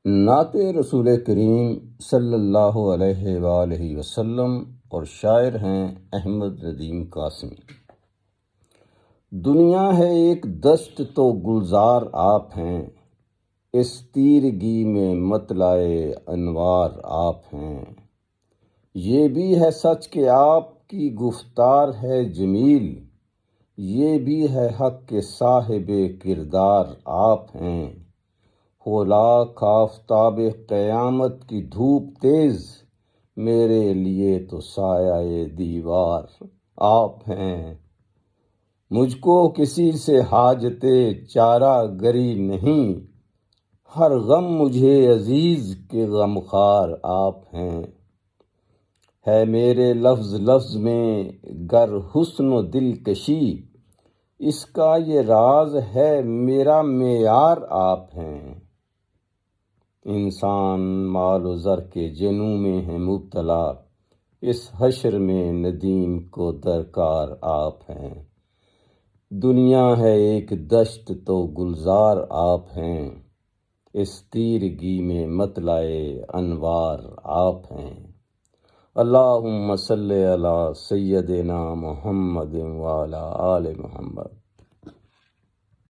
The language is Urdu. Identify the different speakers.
Speaker 1: نعت رسول کریم صلی اللہ علیہ وآلہ وسلم اور شاعر ہیں احمد ندیم قاسمی۔ دنیا ہے ایک دشت تو گلزار آپ ہیں، اس تیرگی میں مطلع انوار آپ ہیں۔ یہ بھی ہے سچ کہ آپ کی گفتار ہے جمیل، یہ بھی ہے حق کہ صاحب کردار آپ ہیں۔ ہو لاکھ آفتاب قیامت کی دھوپ تیز، میرے لیے تو سایہ دیوار آپ ہیں۔ مجھ کو کسی سے حاجت چارہ گری نہیں، ہر غم مجھے عزیز کے غمخوار آپ ہیں۔ ہے میرے لفظ لفظ میں گر حسن و دلکشی، اس کا یہ راز ہے میرا معیار آپ ہیں۔ انسان مال و زر کے جنوں میں ہے مبتلا، اس حشر میں ندیم کو درکار آپ ہیں۔ دنیا ہے ایک دشت تو گلزار آپ ہیں، اس تیرگی میں مطلع انوار آپ ہیں۔ اللہم صلی علی سیدنا محمد وعلی آل محمد۔